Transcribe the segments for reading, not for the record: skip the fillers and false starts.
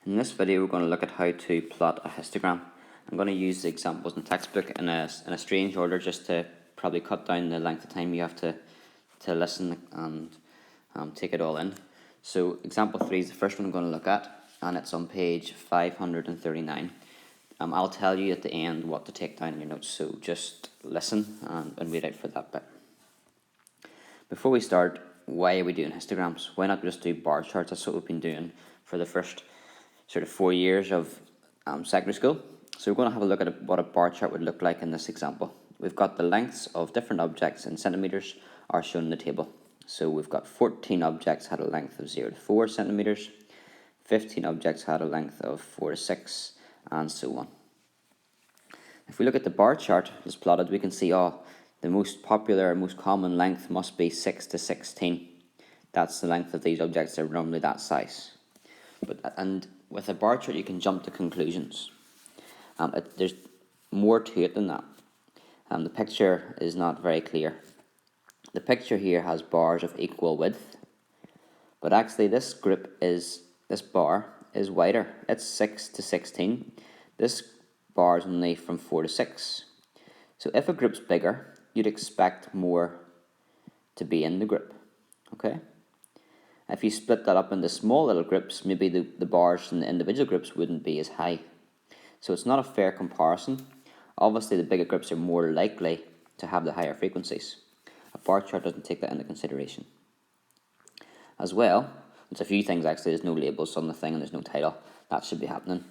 In this video we're going to look at how to plot a histogram. I'm going to use the examples in the textbook in a strange order just to probably cut down the length of time you have to listen and take it all in. So example 3 is the first one I'm going to look at, and it's on page 539. I'll tell you at the end what to take down in your notes, so just listen and read out for that bit. Before we start, why are we doing histograms? Why not just do bar charts? That's what we've been doing for the first sort of 4 years of secondary school. So we're going to have a look at what a bar chart would look like in this example. We've got the lengths of different objects in centimetres are shown in the table. So we've got 14 objects had a length of 0 to 4 centimetres, 15 objects had a length of 4 to 6, and so on. If we look at the bar chart that's plotted, we can see the most popular, most common length must be 6 to 16. That's the length of these objects. They're normally that size. And with a bar chart, you can jump to conclusions. There's more to it than that. The picture is not very clear. The picture here has bars of equal width, but actually this bar is wider. It's 6 to 16. This bar is only from 4 to 6. So if a group's bigger, you'd expect more to be in the group. Okay? If you split that up into small little groups, maybe the bars in the individual groups wouldn't be as high. So it's not a fair comparison. Obviously, the bigger groups are more likely to have the higher frequencies. A bar chart doesn't take that into consideration. As well, there's a few things actually. There's no labels on the thing and there's no title. That should be happening.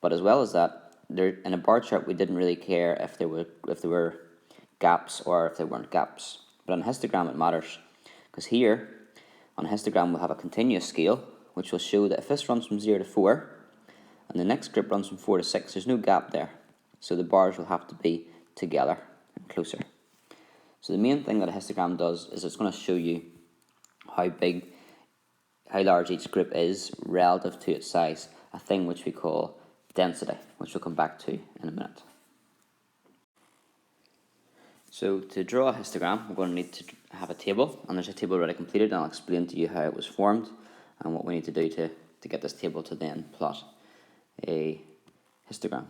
But as well as that, in a bar chart, we didn't really care if there were gaps or if there weren't gaps. But on a histogram, it matters, because here on a histogram we'll have a continuous scale, which will show that if this runs from 0 to 4 and the next group runs from 4 to 6, there's no gap there. So the bars will have to be together and closer. So the main thing that a histogram does is it's going to show you how large each group is relative to its size, a thing which we call density, which we'll come back to in a minute. So to draw a histogram, we're going to need to have a table, and there's a table already completed, and I'll explain to you how it was formed and what we need to do to get this table to then plot a histogram.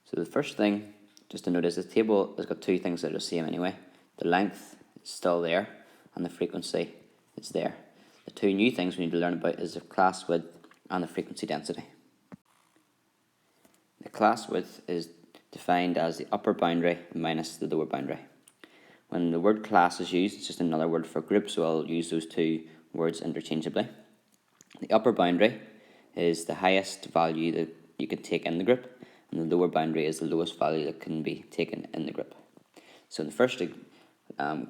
So the first thing just to notice, this table has got two things that are the same anyway. The length is still there and the frequency is there. The two new things we need to learn about is the class width and the frequency density. The class width is defined as the upper boundary minus the lower boundary. When the word class is used, it's just another word for group, so I'll use those two words interchangeably. The upper boundary is the highest value that you can take in the group, and the lower boundary is the lowest value that can be taken in the group. So in the first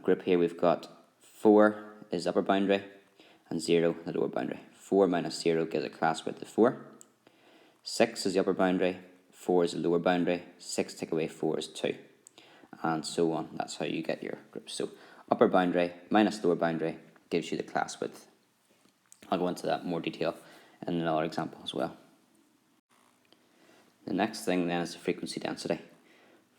group here, we've got 4 is the upper boundary and 0 the lower boundary. 4 minus 0 gives a class width of 4. 6 is the upper boundary, 4 is the lower boundary, 6 take away 4 is 2, and so on. That's how you get your groups. So upper boundary minus lower boundary gives you the class width. I'll go into that in more detail in another example as well. The next thing then is the frequency density.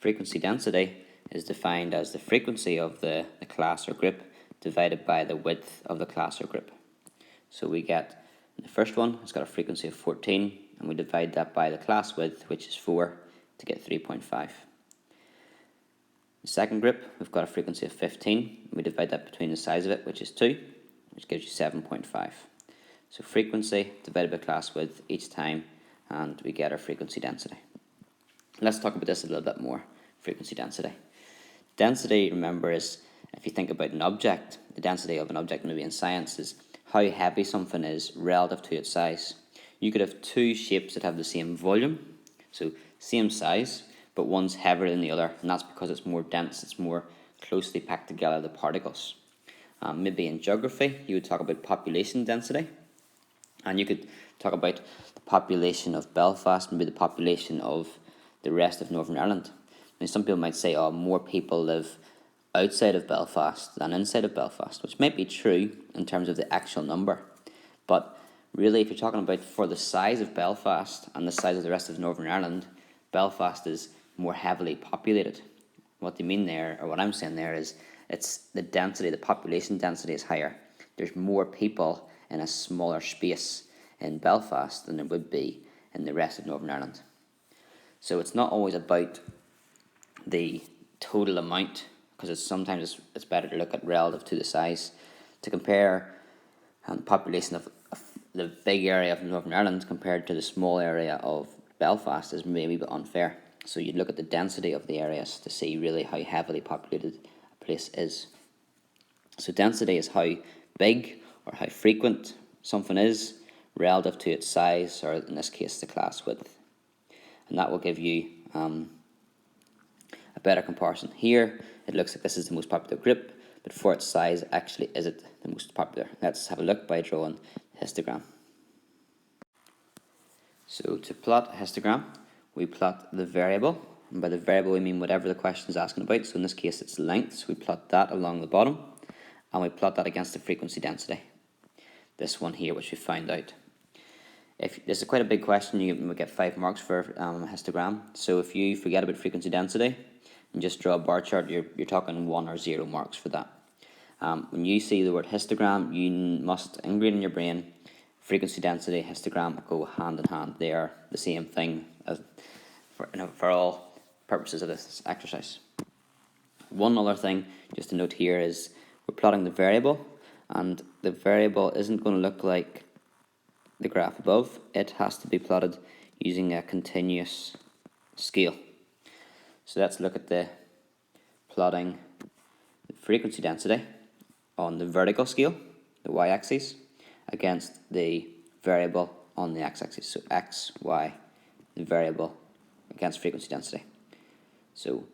Frequency density is defined as the frequency of the class or group divided by the width of the class or group. So we get, the first one, it's got a frequency of 14, and we divide that by the class width, which is 4, to get 3.5. The second group, we've got a frequency of 15, and we divide that between the size of it, which is 2, which gives you 7.5. So frequency divided by class width each time, and we get our frequency density. Let's talk about this a little bit more, frequency density. Density, remember, is, if you think about an object, the density of an object maybe in science is how heavy something is relative to its size. You could have two shapes that have the same volume, so same size, but one's heavier than the other, and that's because it's more dense, it's more closely packed together, the particles. Maybe in geography, you would talk about population density, and you could talk about the population of Belfast, maybe the population of the rest of Northern Ireland. Now, some people might say, more people live outside of Belfast than inside of Belfast, which might be true in terms of the actual number. But really, if you're talking about for the size of Belfast and the size of the rest of Northern Ireland, Belfast is more heavily populated. What they mean there, or what I'm saying there, is it's the density, the population density is higher. There's more people in a smaller space. in Belfast than there would be in the rest of Northern Ireland. So it's not always about the total amount, because sometimes it's better to look at relative to the size. To compare the population of the big area of Northern Ireland compared to the small area of Belfast is maybe a bit unfair. So you'd look at the density of the areas to see really how heavily populated a place is. So density is how big or how frequent something is relative to its size, or in this case the class width. And that will give you a better comparison. Here it looks like this is the most popular group, but for its size, actually is it the most popular? Let's have a look by drawing a histogram. So to plot a histogram, we plot the variable, and by the variable we mean whatever the question is asking about. So in this case it's length, so we plot that along the bottom, and we plot that against the frequency density. This one here, which we found out. If this is quite a big question, you will get 5 marks for a histogram. So if you forget about frequency density and just draw a bar chart, you're talking 1 or 0 marks for that. When you see the word histogram, you must ingrain in your brain frequency density, histogram go hand in hand. They are the same thing as for all purposes of this exercise. One other thing just to note here is we're plotting the variable, and the variable isn't going to look like the graph above. It has to be plotted using a continuous scale. So let's look at the plotting the frequency density on the vertical scale, the y-axis, against the variable on the x-axis. So x, y, the variable against frequency density. So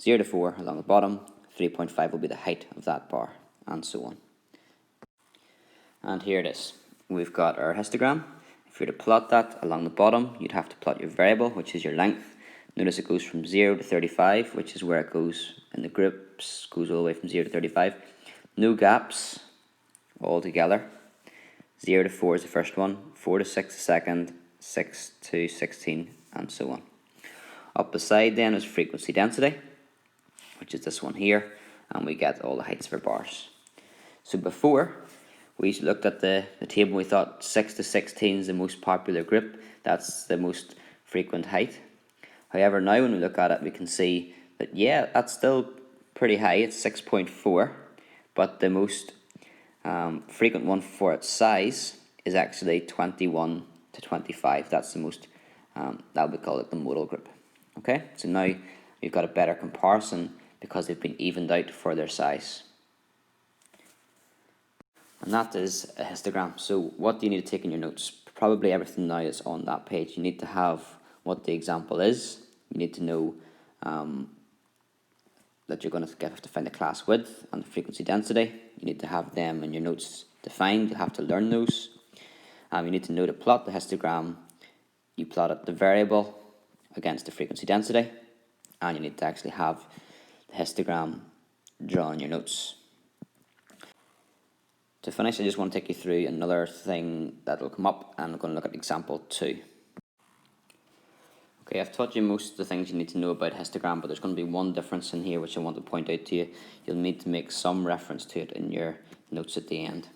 0 to 4 along the bottom, 3.5 will be the height of that bar, and so on. And here it is. We've got our histogram. If you were to plot that along the bottom, you'd have to plot your variable, which is your length. Notice it goes from 0 to 35, which is where it goes in the groups, goes all the way from 0 to 35. No gaps altogether. 0 to 4 is the first one, 4 to 6 the second, 6 to 16, and so on. Up beside then is frequency density, which is this one here, and we get all the heights of our bars. So before, we looked at the table, we thought 6 to 16 is the most popular group, that's the most frequent height. However, now when we look at it, we can see that, yeah, that's still pretty high, it's 6.4, but the most frequent one for its size is actually 21 to 25. That's the most, that would call it the modal group. Okay, so now we've got a better comparison because they've been evened out for their size. And that is a histogram. So what do you need to take in your notes? Probably everything now is on that page. You need to have what the example is. You need to know that you're going to have to find the class width and the frequency density. You need to have them in your notes defined. You have to learn those. You need to know to plot the histogram. You plot it the variable against the frequency density, and you need to actually have the histogram drawn in your notes. To finish, I just want to take you through another thing that will come up, and I'm going to look at example 2. Okay, I've taught you most of the things you need to know about histogram, but there's going to be one difference in here which I want to point out to you. You'll need to make some reference to it in your notes at the end.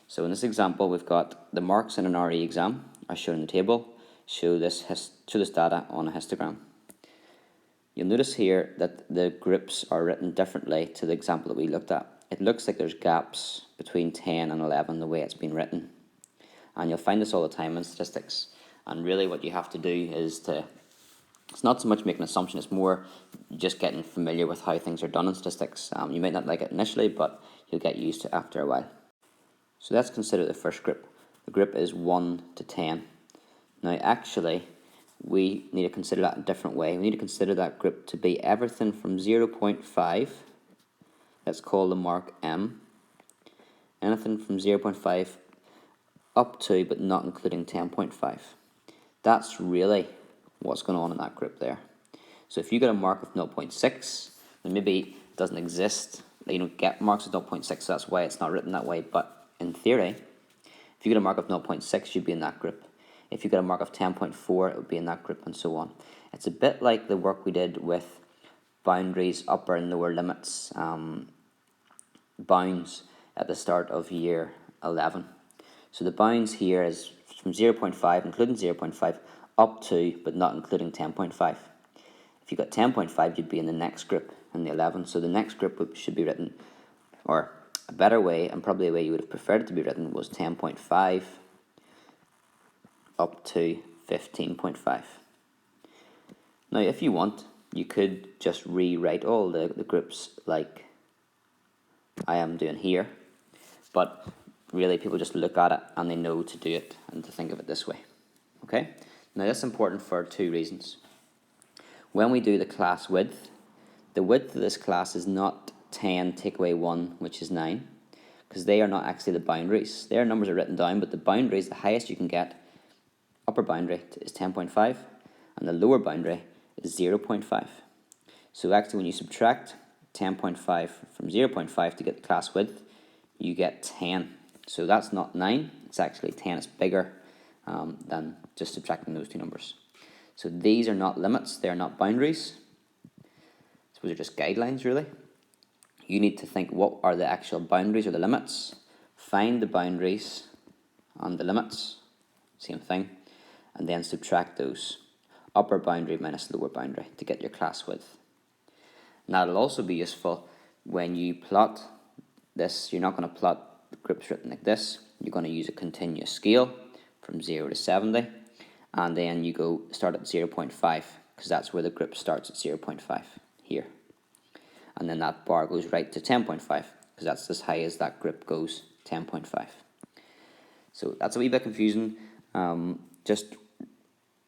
So in this example, we've got the marks in an RE exam are shown in the table. Show this data on a histogram. You'll notice here that the groups are written differently to the example that we looked at. It looks like there's gaps between 10 and 11 the way it's been written. And you'll find this all the time in statistics. And really what you have to do is it's not so much making an assumption, it's more just getting familiar with how things are done in statistics. You might not like it initially, but you'll get used to it after a while. So let's consider the first group. The group is 1 to 10. Now actually, we need to consider that a different way. We need to consider that group to be everything from 0.5, let's call the mark M, anything from 0.5 up to, but not including 10.5. That's really what's going on in that group there. So if you get a mark of 0.6, then maybe it doesn't exist. You don't get marks of 0.6, so that's why it's not written that way. But in theory, if you get a mark of 0.6, you'd be in that group. If you get a mark of 10.4, it would be in that group, and so on. It's a bit like the work we did with boundaries, upper and lower limits, bounds at the start of year 11. So the bounds here is from 0.5, including 0.5, up to, but not including 10.5. If you got 10.5, you'd be in the next group, in the 11. So the next group should be written, or a better way, and probably a way you would have preferred it to be written, was 10.5 up to 15.5. Now, if you want, you could just rewrite all the groups like I am doing here, but really people just look at it and they know to do it and to think of it this way. Okay? Now, that's important for two reasons. When we do the class width, the width of this class is not 10 take away 1, which is 9, because they are not actually the boundaries. Their numbers are written down, but the boundaries, the highest you can get, upper boundary is 10.5, and the lower boundary is 0.5. So actually when you subtract 10.5 from 0.5 to get the class width, you get 10. So that's not 9, it's actually 10. It's bigger than just subtracting those two numbers. So these are not limits, they are not boundaries. So those are just guidelines, really. You need to think, what are the actual boundaries or the limits? Find the boundaries and the limits, same thing, and then subtract those. Upper boundary minus lower boundary to get your class width. And that'll also be useful when you plot this. You're not going to plot groups written like this. You're going to use a continuous scale from 0 to 70, and then you go start at 0.5, because that's where the group starts at 0.5 here. And then that bar goes right to 10.5, because that's as high as that group goes, 10.5. So that's a wee bit confusing. Just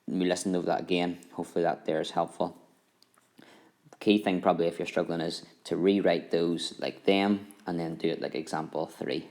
listen to that again. Hopefully that there is helpful. The key thing probably if you're struggling is to rewrite those like them and then do it like example 3.